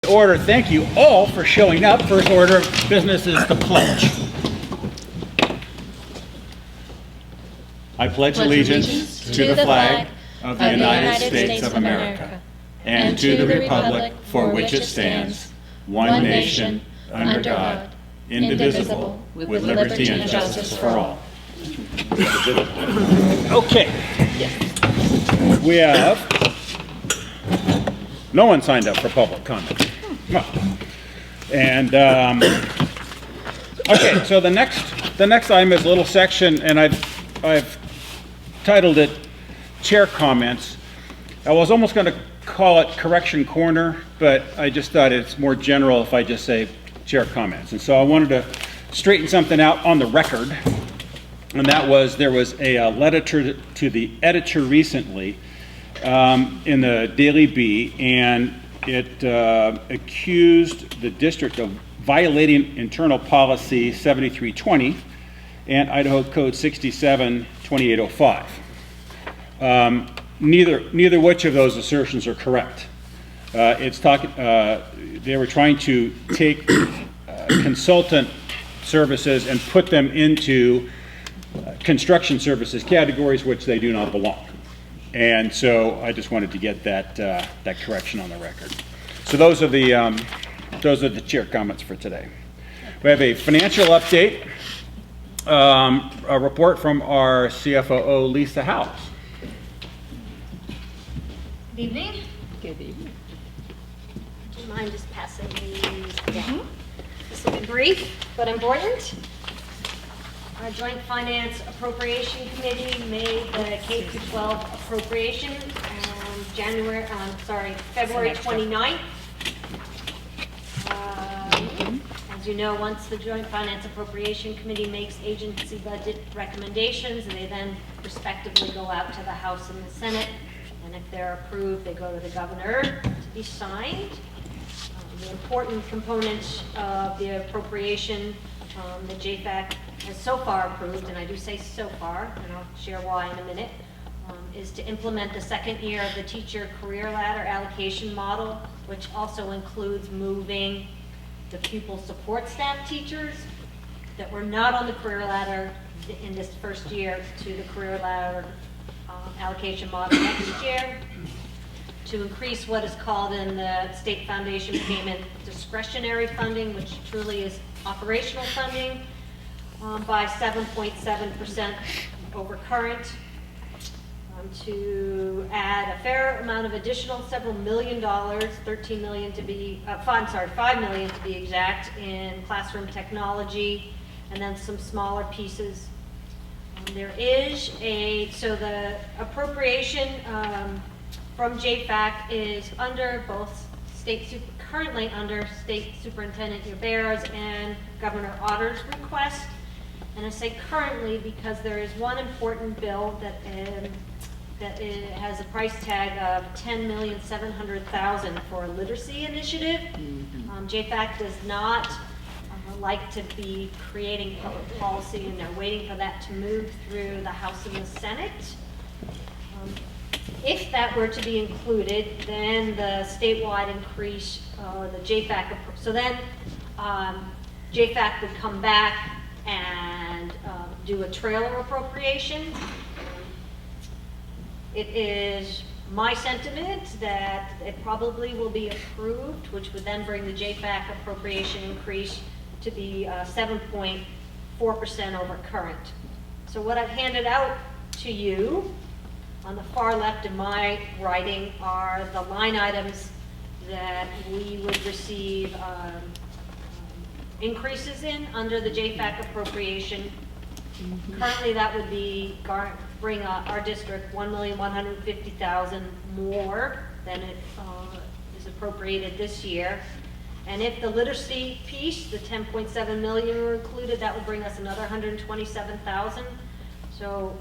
order, thank you all for showing up. First order of business is the pledge. I pledge allegiance to the flag of the United States of America and to the republic for which it stands, one nation, under God, indivisible, with liberty and justice for all. Okay. We have, no one signed up for public comment. And, okay, so the next item is a little section, and I've titled it Chair Comments. I was almost going to call it Correction Corner, but I just thought it's more general if I just say Chair Comments. And so I wanted to straighten something out on the record, and that was there was a letter to the editor recently in the Daily Bee, and it accused the district of violating internal policy 7320 and Idaho Code 672805. Neither which of those assertions are correct. They were trying to take consultant services and put them into construction services categories which they do not belong. And so I just wanted to get that correction on the record. So those are the chair comments for today. We have a financial update, a report from our CFOO, Lisa Howes. Good evening. Good evening. Do you mind just passing these down? This will be brief but important. Our Joint Finance Appropriation Committee made the K-12 appropriation on February 29th. As you know, once the Joint Finance Appropriation Committee makes agency budget recommendations, they then respectively go out to the House and the Senate. And if they're approved, they go to the governor to be signed. The important components of the appropriation that JFAC has so far approved, and I do say so far, and I'll share why in a minute, is to implement the second year of the teacher career ladder allocation model, which also includes moving the pupil support staff teachers that were not on the career ladder in this first year to the career ladder allocation model next year, to increase what is called in the state foundation payment discretionary funding, which truly is operational funding, by 7.7% over current, to add a fair amount of additional several $1 million, $13 million to be, $5 million to be exact, in classroom technology, and then some smaller pieces. There is so the appropriation from JFAC is under both currently under State Superintendent Ybarra's and Governor Otter's request. And I say currently because there is one important bill that has a price tag of $10,700,000 for a literacy initiative. JFAC does not like to be creating public policy, and they're waiting for that to move through the House and the Senate. If that were to be included, then the statewide increase, the JFAC, so then JFAC would come back and do a trailer appropriation. It is my sentiment that it probably will be approved, which would then bring the JFAC appropriation increase to be 7.4% over current. So what I've handed out to you on the far left in my writing are the line items that we would receive increases in under the JFAC appropriation. Currently that would be bring our district $1,150,000 more than it is appropriated this year. And if the literacy piece, the 10.7 million were included, that would bring us another 127,000. So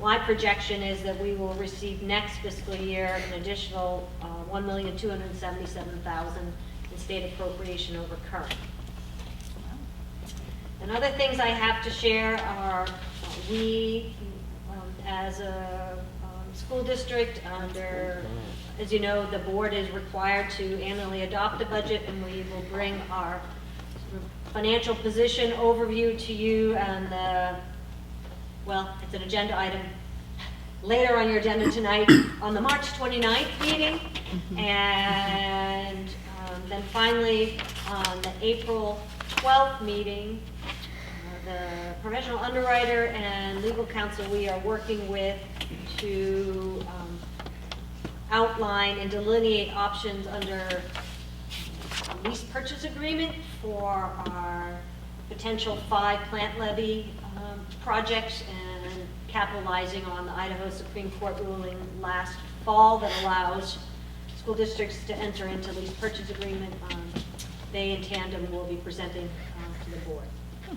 my projection is that we will receive next fiscal year an additional 1,277,000 in state appropriation over current. And other things I have to share are we, as a school district under As you know, the board is required to annually adopt a budget, and we will bring our financial position overview to you, and well, it's an agenda item later on your agenda tonight on the March 29th meeting. And then finally, on the April 12th meeting, the professional underwriter and legal counsel we are working with to outline and delineate options under a lease purchase agreement for our potential 5 plant levy projects, and capitalizing on the Idaho Supreme Court ruling last fall that allows school districts to enter into lease purchase agreement. They in tandem will be presenting to the board. Are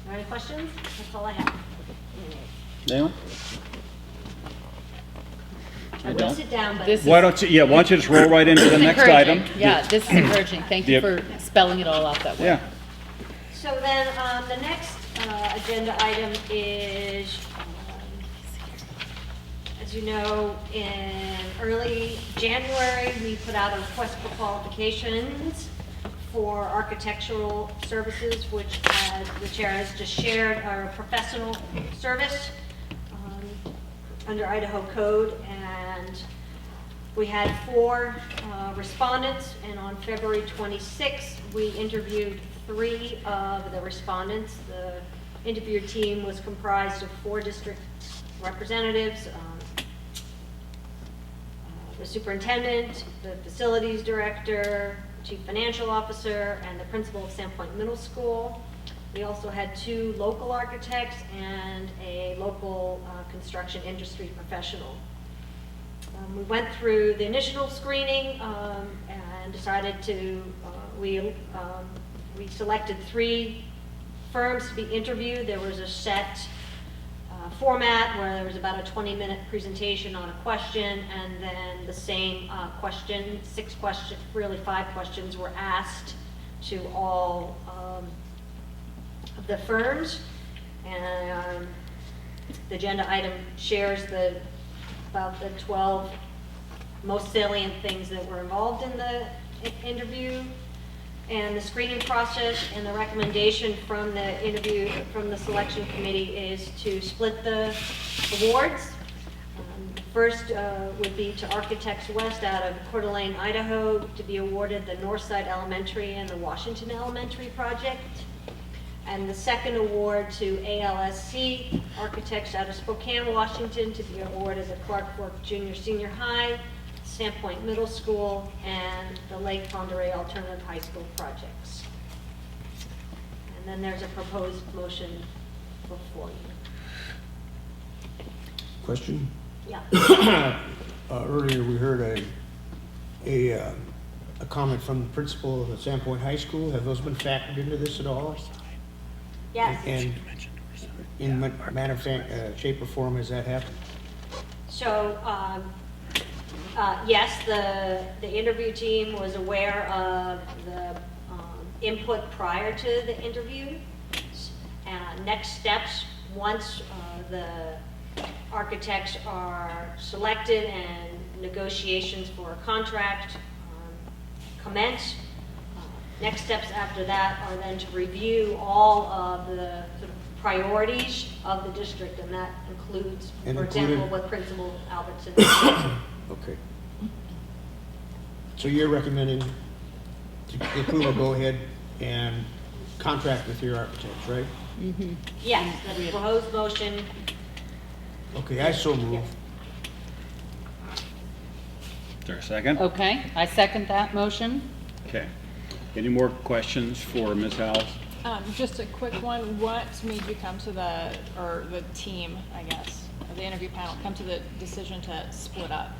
there any questions? That's all I have. Anyone? I will sit down, but This Why don't you just roll right into the next encouraging. item? Yeah, this is encouraging. Thank you Yep. for spelling it all out that way. Yeah. so then the next agenda item is, as you know, in early January, we put out a request for qualifications for architectural services, which, as the chair has just shared, are a professional service under Idaho code. And we had 4 respondents, and on February 26th, we interviewed 3 of the respondents. The interview team was comprised of 4 district representatives, the superintendent, the facilities director, chief financial officer, and the principal of Sandpoint Middle School. We also had 2 local architects and a local construction industry professional. We went through the initial screening and decided to, we selected 3 firms to be interviewed. There was a set format where there was about a 20-minute presentation on a question, and then the same question, 6 questions, really 5 questions were asked to all of the firms. And the agenda item shares about the 12 most salient things that were involved in the interview and the screening process. And the recommendation from the interview, from the selection committee, is to split the awards. First would be to Architects West out of Coeur d'Alene, Idaho, to be awarded the Northside Elementary and the Washington Elementary project. And the second award to ALSC Architects out of Spokane, Washington, to be awarded the Clark Fork Junior Senior High, Sandpoint Middle School, and the Lake Pend Oreille Alternative High School projects. And then there's a proposed motion before you. Question? Yeah. Earlier, we heard a comment from the principal of the Sandpoint High School. Have those been factored into this at all? Yes. And in manner, shape, or form, has that happened? So, yes, the interview team was aware of the input prior to the interview. Next steps, once the architects are selected and negotiations for a contract commence, next steps after that are then to review all of the sort of priorities of the district, and that includes, for example, what Principal Albertson did. Okay. So you're recommending to approve or go ahead and contract with your architects, right? Yes, the proposed motion. Okay, I so move. Yes. Is there a second? Okay, I second that motion. Okay. Any more questions for Ms. Howells? Just a quick one. What made you come to the team, I guess, or the interview panel, come to the decision to split up?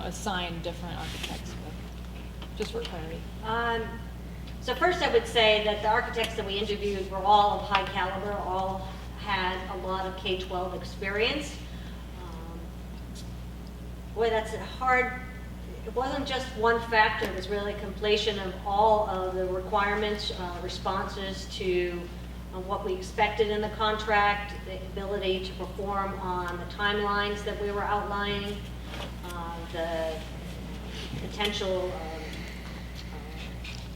Assign different architects, just for clarity. So first I would say that the architects that we interviewed were all of high caliber, all had a lot of K-12 experience. Boy, that's hard. It wasn't just one factor, it was really a compilation of all of the requirements, responses to what we expected in the contract, the ability to perform on the timelines that we were outlining, the potential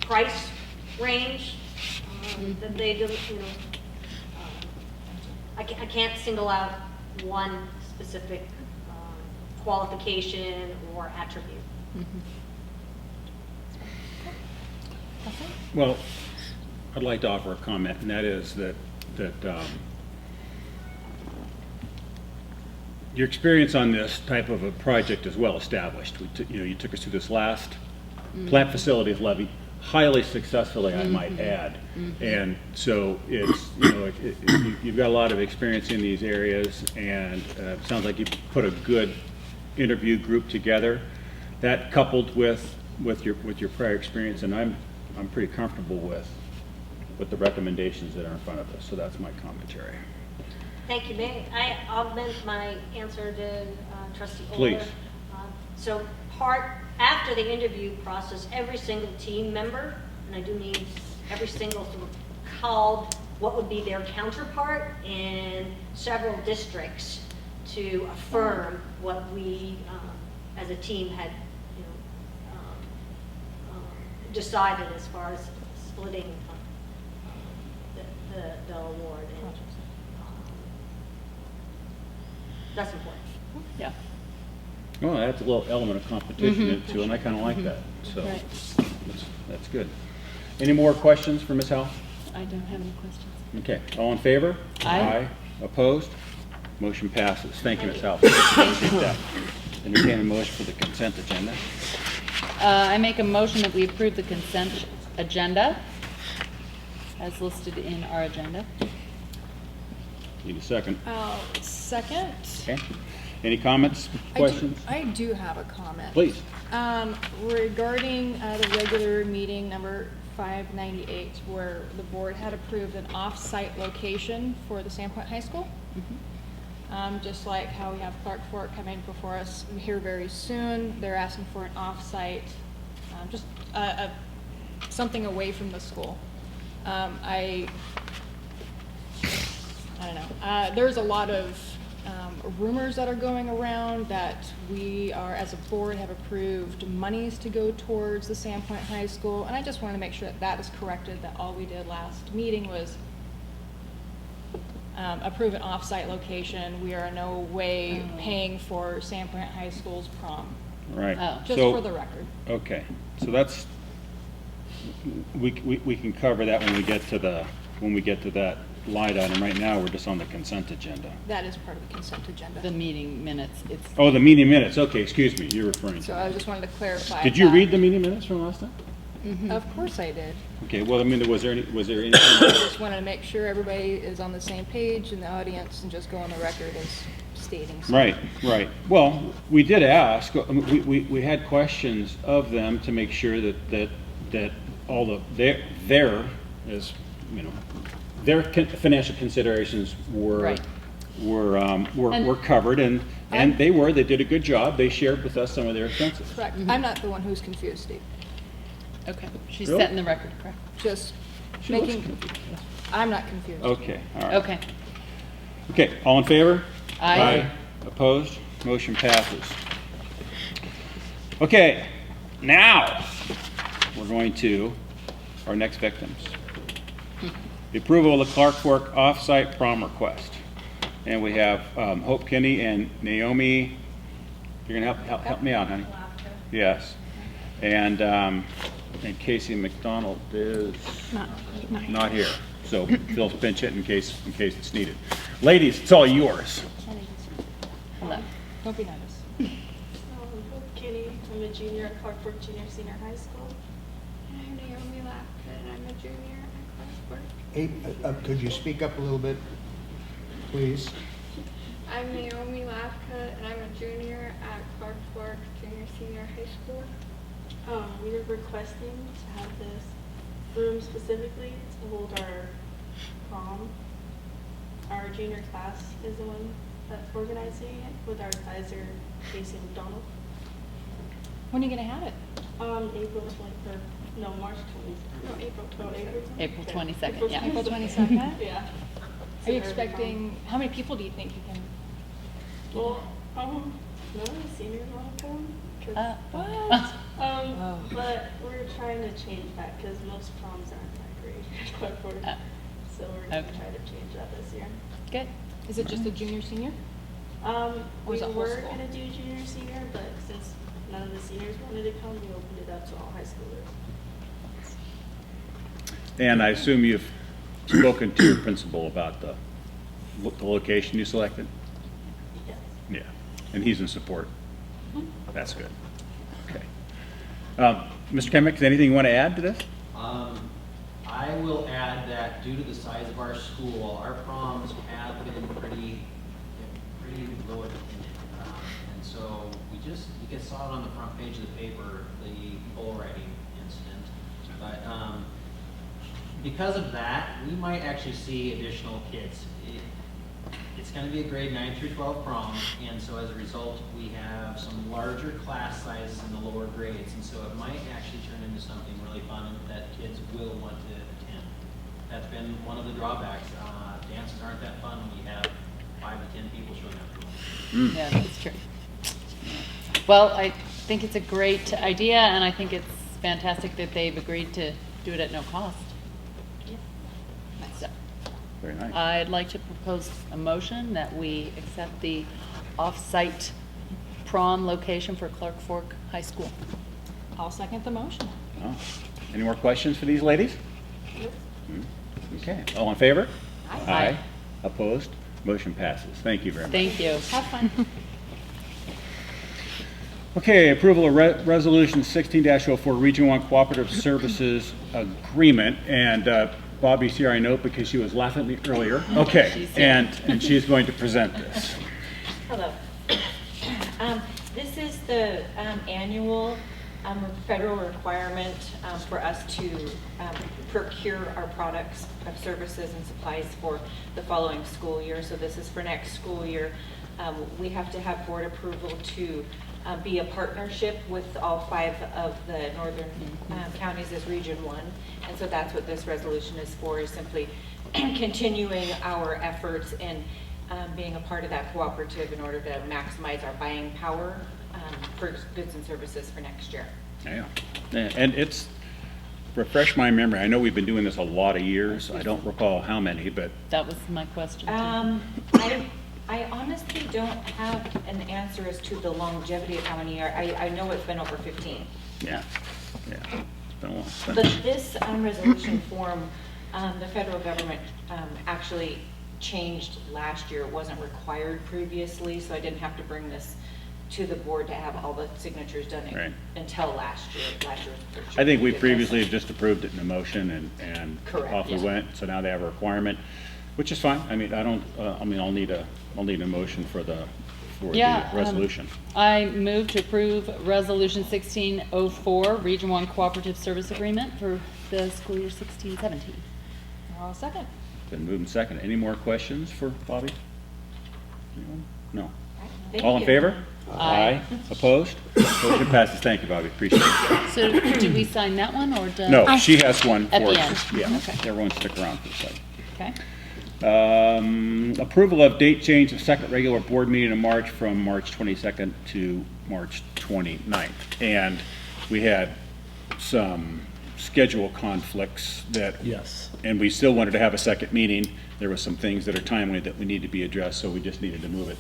price range that they do, I can't single out one specific qualification or attribute. Well, I'd like to offer a comment, and that is that your experience on this type of a project is well established. You took us through this last plant facilities levy highly successfully, I might add. And so it's, you've got a lot of experience in these areas, and it sounds like you put a good interview group together. That coupled with your prior experience, and I'm pretty comfortable with the recommendations that are in front of us. So that's my commentary. Thank you. May I augment my answer to trustee Oler? Please. So after the interview process, every single team member, and I do mean every single sort of called what would be their counterpart in several districts to affirm what we as a team had decided as far as splitting the award. And, that's important. Yeah. Well, that's a little element of competition in it too, and I kind of like that. So Right. that's good. Any more questions for Ms. Howell? I don't have any questions. Okay, all in favor? Aye. Opposed? Motion passes. Thank you, Ms. Howell. Appreciate that. Entertain a motion for the consent agenda. I make a motion that we approve the consent agenda as listed in our agenda. Need a second. Second. Okay. Any comments, questions? I do have a comment. Please. Regarding the regular meeting number 598, where the board had approved an off-site location for the Sandpoint High School. Just like how we have Clark Fork coming before us here very soon, they're asking for an off-site, just something away from the school. I don't know. There's a lot of rumors that are going around that we are, as a board, have approved monies to go towards the Sandpoint High School, and I just want to make sure that that is corrected, that all we did last meeting was approve an off-site location. We are in no way paying for Sandpoint High School's prom, Right. Oh. just So- for the record. Okay, so that's, we can cover that when we get to that line item. Right now, we're just on the consent agenda. That is part of the consent agenda. The meeting minutes, it's, Oh, the meeting minutes, okay, excuse me, you're referring So to. I just wanted to clarify. Did you that. read the meeting minutes from last time? Of course I did. Okay, well, I mean, was there anything? Just wanted to make sure everybody is on the same page in the audience and just go on the record as stating. something. Right. Well, we did ask, we had questions of them to make sure that all their financial considerations were Right. were covered, and they did a good job. They shared with us some of their expenses. Correct. I'm not the one who's confused, Steve. okay. She's Really? setting the record, correct? Just She looks making, confused. I'm not confused. Okay, all right. Okay. Okay, all in favor? Aye. Opposed? Motion passes. Okay, now, we're going to our next victims. The approval of the Clark Fork off-site prom request. And we have Hope Kinney and Naomi, you're gonna help me out, honey? Yes. And Casey McDonald is not here. So Phil's pinch hit in case it's needed. Ladies, it's all yours. Hello. Don't be nervous. Hope Kinney, I'm a junior at Clark Fork Junior Senior High School. I'm Naomi Lapka, and I'm a junior at Clark Fork. Hey, could you speak up a little bit, please? I'm Naomi Lapka, and I'm a junior at Clark Fork Junior Senior High School. We are requesting to have this room specifically to hold our prom. Our junior class is the one that's organizing it with our advisor, Casey McDonald. When are you gonna have it? April 23rd, no, March 20th. No, April Oh, 22nd. April 22nd, April yeah. April 22nd? Yeah. Are you expecting, how many people do you think you can? Well, none of the seniors want to come. 'Cause- What? But we're trying to change that because most proms aren't that great at Clark Fork. So we're gonna okay. try to change that this year. Good. Is it just a junior, senior? Or We is it whole were school? gonna do junior, senior, but since none of the seniors wanted to come, we opened it up to all high schoolers. And I assume you've spoken to your principal about the location you selected? Yes. Yeah, and he's in support. That's good. Okay. Mr. Kemick, is there anything you want to add to this? I will add that due to the size of our school, our proms have been pretty low attended. And so you guys saw it on the front page of the paper, the bull riding incident. But because of that, we might actually see additional kids. It's going to be a grade 9 through 12 prom, and so as a result, we have some larger class sizes in the lower grades, and so it might actually turn into something really fun that kids will want to attend. That's been one of the drawbacks. Dances aren't that fun when you have 5 to 10 people showing up to them. Yeah, that's true. Well, I think it's a great idea, and I think it's fantastic that they've agreed to do it at no cost. So, Very nice. I'd like to propose a motion that we accept the off-site prom location for Clark Fork High School. I'll second the motion. Oh. Any more questions for these ladies? Okay, all in favor? Aye. Opposed? Motion passes. Thank you very much. Thank you. Have fun. Okay, approval of Resolution 16-04, Region 1 Cooperative Services Agreement. And Bobby's here, I know, because she was laughing at me earlier. Okay, She's here. and she's going to present this. Hello. This is the annual federal requirement for us to procure our products, services, and supplies for the following school year. So this is for next school year. We have to have board approval to be a partnership with all 5 of the northern counties as Region 1. And so that's what this resolution is for, is simply continuing our efforts in being a part of that cooperative in order to maximize our buying power for goods and services for next year. Yeah, and it's, refresh my memory, I know we've been doing this a lot of years. I don't recall how many, but That was my question, too. I honestly don't have an answer as to the longevity of how many are. I know it's been over 15. yeah, it's been a long time. But this resolution form, the federal government actually changed last year. It wasn't required previously, so I didn't have to bring this to the board to have all the signatures done Right. until last year. Last year was the first I year think we did this. previously have just approved it in a motion and Correct, off we yeah. went, so now they have a requirement, which is fine. I mean, I'll need a motion for the Yeah, resolution. I move to approve Resolution 1604, Region 1 Cooperative Service Agreement for the school year 16-17. I'll second. Been moved and second. Any more questions for Bobby? Anyone? No. Thank All in you. favor? Aye. Opposed? Motion passes. Thank you, Bobby. Appreciate it. So do we sign that one, or does? No, she has one At for the us. end. Yeah, Okay. everyone stick around for a second. Okay. Approval of date change of second regular board meeting in March from March 22nd to March 29th. And we had some schedule conflicts that. Yes. And we still wanted to have a second meeting. There were some things that are timely that we need to be addressed, so we just needed to move it,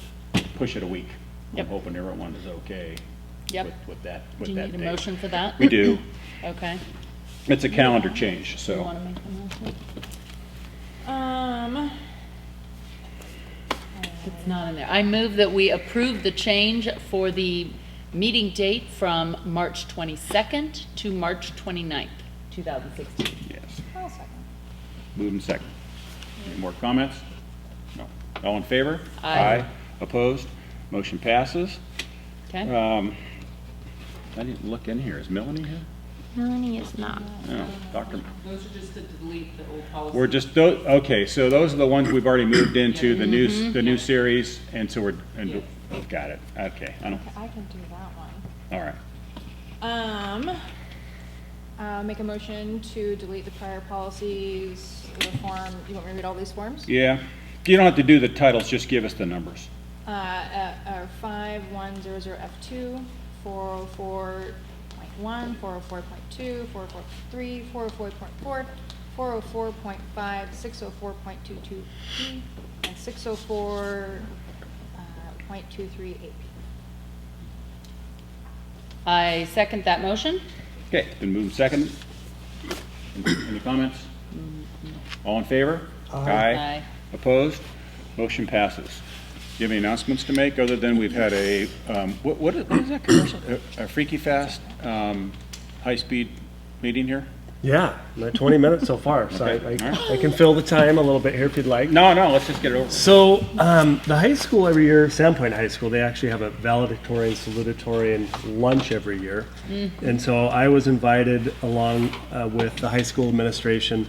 push it a week. Yep. I'm hoping everyone is okay Yep. with that Do you need a date. motion for that? We do. Okay. It's a calendar change, You so. want to make the motion? It's not in there. I move that we approve the change for the meeting date from March 22nd to March 29th, 2016. Yes. I'll second. Move in second. Any more comments? No. All in favor? Aye. Opposed? Motion passes. Okay? I didn't look in here. Is Melanie here? Melanie is not. No. Dr. Those are just to delete the old policy. We're just, okay, so those are the ones we've already moved into, the new series, and so we've got it. Okay, I can do that one. all right. Make a motion to delete the prior policies, the form, you want me to read all these forms? Yeah, you don't have to do the titles, just give us the numbers. Are 5100F2, 404.1, 404.2, 404.3, 404.4, 404.5, 604.22P, and 604.23AP. I second that motion. Okay, been moved second. Any comments? All in favor? Aye. Opposed? Motion passes. Do you have any announcements to make, other than we've had a, what is that commercial? A Freaky Fast, high-speed meeting here? Yeah, 20 minutes so far, so Okay, all right. I can fill the time a little bit here if you'd like. No, let's just get it over. So the high school every year, Sandpoint High School, they actually have a valedictorian, salutatorian lunch every year. And so I was invited along with the high school administration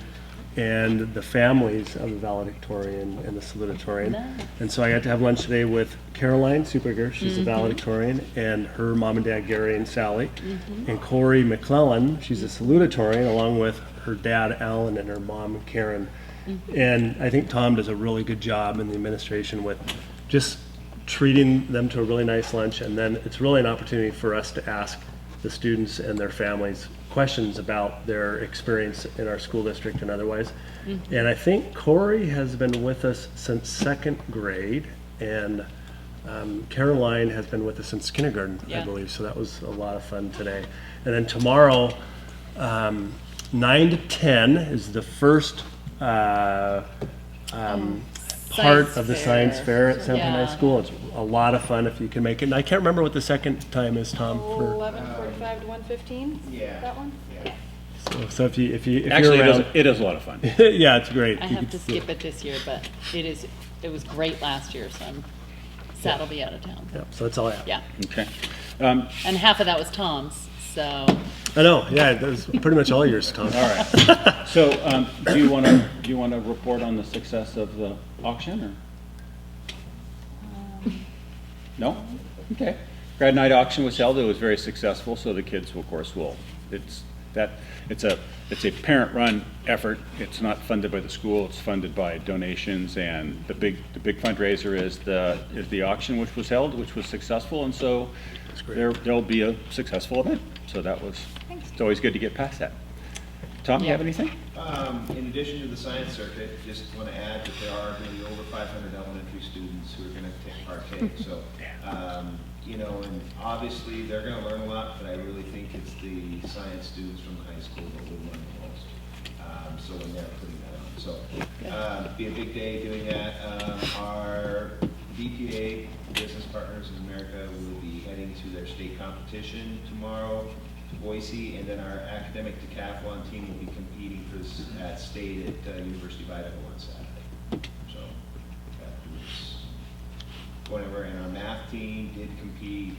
and the families of the valedictorian and the salutatorian. And so I got to have lunch today with Caroline Superger, she's a valedictorian, and her mom and dad, Gary and Sally, and Corey McClellan, she's a salutatorian, along with her dad, Alan, and her mom, Karen. And I think Tom does a really good job in the administration with just treating them to a really nice lunch, and then it's really an opportunity for us to ask the students and their families questions about their experience in our school district and otherwise. And I think Corey has been with us since second grade, and Caroline has been with us since kindergarten, I Yeah. believe, so that was a lot of fun today. And then tomorrow, 9 to 10 is the first part Science of the fair. science fair at Sandpoint Yeah. High School. It's a lot of fun if you can make it. And I can't remember what the second time is, Tom. For, 11:45 to 1:15? Yeah. That one? so if you're Actually, around, it is a lot of fun. yeah, it's great. I You have can to skip it this year, but it was great last year, so I'm sad I'll be out of town. Yeah, so that's all I have. Yeah, Okay. and half of that was Tom's, so. I know. Yeah, that was pretty much all yours, Tom. All right. So, do you want to report on the success of the auction, or? No? Okay. Grad night auction was held. It was very successful, so the kids, of course, it's a parent-run effort. It's not funded by the school. It's funded by donations, and the big fundraiser is the auction, which was held, which was successful, and so there'll be a successful event. So it's always good to get past that. Tom, you have anything? In addition to the science circuit, just want to add that there are going to be over 500 elementary students who are going to partake. So, and obviously they're going to learn a lot, but I really think it's the science students from the high school that will learn the most. So when they're putting that on. So, be a big day doing that. Our BPA, Business Partners in America, will be heading to their state competition tomorrow to Boise, and then our academic decathlon team will be competing at state at University of Idaho on Saturday. So that was going over, and our math team did compete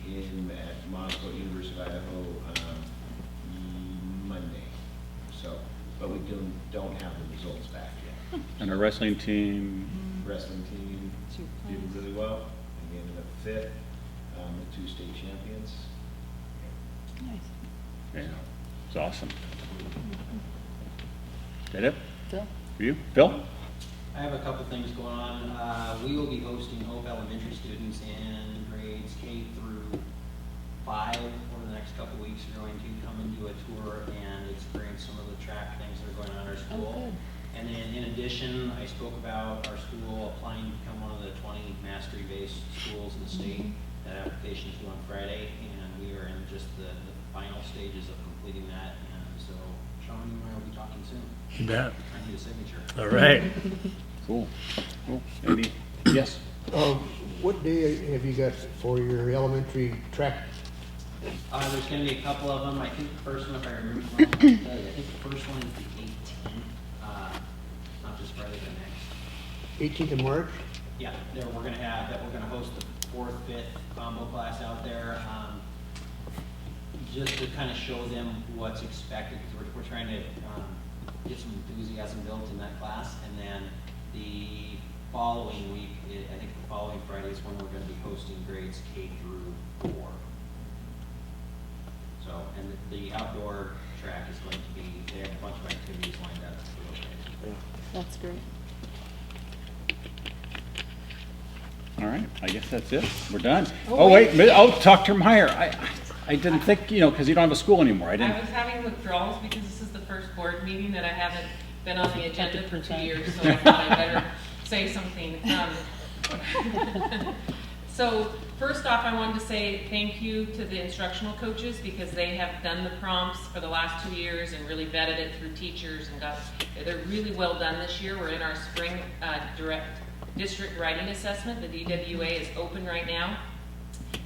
at Moscow University of Idaho Monday. So, but we don't have the results back yet. And our wrestling team? Wrestling team did really well. And we ended up 5th with 2 state champions. Nice. Yeah, it's awesome. Is that it? Phil? For you? Phil? I have a couple things going on. We will be hosting Hope Elementary students in grades K through 5 over the next couple weeks. Are going to come and do a tour and experience some of the track things that are going on in our school. good. And then in addition, I spoke about our school applying to become one of the 20 mastery-based schools in the state. That application is due on Friday, and we are in just the final stages of completing that. And so Sean, you and I will be talking soon. You bet. I need a signature. All right. Cool. Andy? Yes? What day have you got for your elementary track? There's going to be a couple of them. I think the first one, if I remember correctly, I think the first one is the 18th, not this Friday, but next. 18th of March? Yeah, we're going to host the 4th, 5th combo class out there, just to kind of show them what's expected, because we're trying to get some enthusiasm built in that class, and then the following week, I think the following Friday is when we're going to be hosting grades K through 4. So, and the outdoor track is going to be, they have a bunch of activities lined up for those guys. That's great. All All right, I guess that's it. We're done. Oh, wait, Dr. Meyer, I didn't think, because you don't have a school anymore. I I didn't. was having withdrawals because this is the first board meeting that I haven't been on the agenda for 2 years, so I thought I better say something. So first off, I wanted to say thank you to the instructional coaches because they have done the prompts for the last 2 years and really vetted it through teachers and they're really well done this year. We're in our spring direct district writing assessment. The DWA is open right now.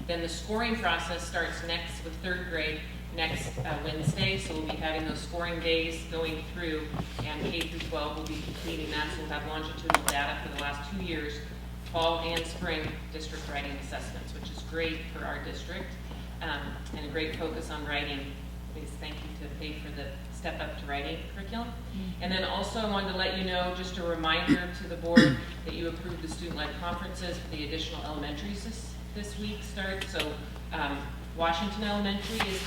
Then the scoring process starts next with third grade next Wednesday, so we'll be having those scoring days going through, and K through 12 will be completing that, so we'll have longitudinal data for the last 2 years, fall and spring district writing assessments, which is great for our district, and a great focus on writing. Please thank you to Faye for the Step Up to Writing curriculum. And then also I wanted to let you know, just a reminder to the board, that you approved the student-led conferences for the additional elementaries this week start. So Washington Elementary is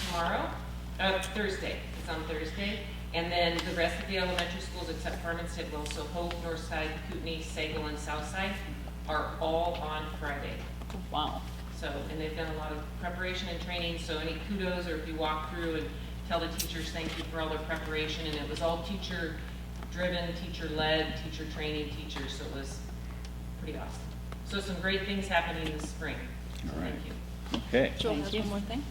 Thursday. It's on Thursday. And then the rest of the elementary schools except Farmingstead, so Hope, Northside, Kootenai, Sagal, and Southside are all on Friday. Wow. So, and they've done a lot of preparation and training, so any kudos, or if you walk through and tell the teachers thank you for all their preparation, and it was all teacher-driven, teacher-led, teacher training teachers, so it was pretty awesome. So some great things happening this spring. All right. Thank you. Okay. Joel has one more thing.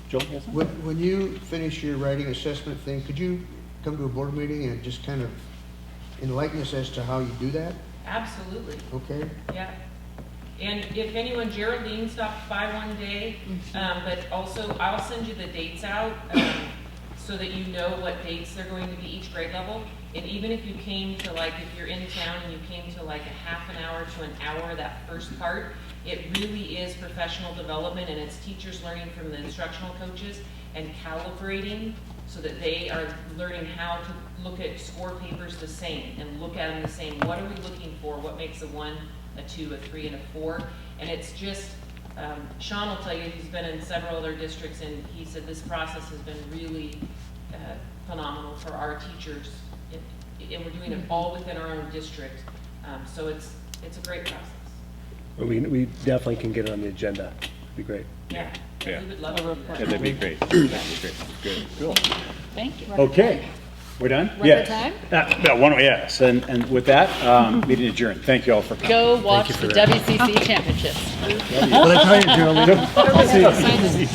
Joel, yes, sir? When you finish your writing assessment thing, could you come to a board meeting and just kind of enlighten us as to how you do that? Absolutely. Okay? Yeah. And if anyone, Geraldine stopped by one day, but also I'll send you the dates out so that you know what dates they're going to be each grade level. And even if you came to if you're in town and you came to a half an hour to an hour, that first part, it really is professional development, and it's teachers learning from the instructional coaches and calibrating so that they are learning how to look at score papers the same and look at them the same. What are we looking for? What makes a 1, a 2, a 3, and a 4? And it's just, Sean will tell you, he's been in several other districts, and he said this process has been really phenomenal for our teachers. And we're doing it all within our own district. So it's a great process. We definitely can get it on the agenda. It'd be great. Yeah. Yeah. We would love to do that. Yeah, that'd be great. That'd be great. Good. Cool. Thank you. Okay. We're done? Record Yes. time? Yes. And with that, meeting adjourned. Thank you all for coming. Go watch you for the that. WCC championships. What did I tell you, Geraldine?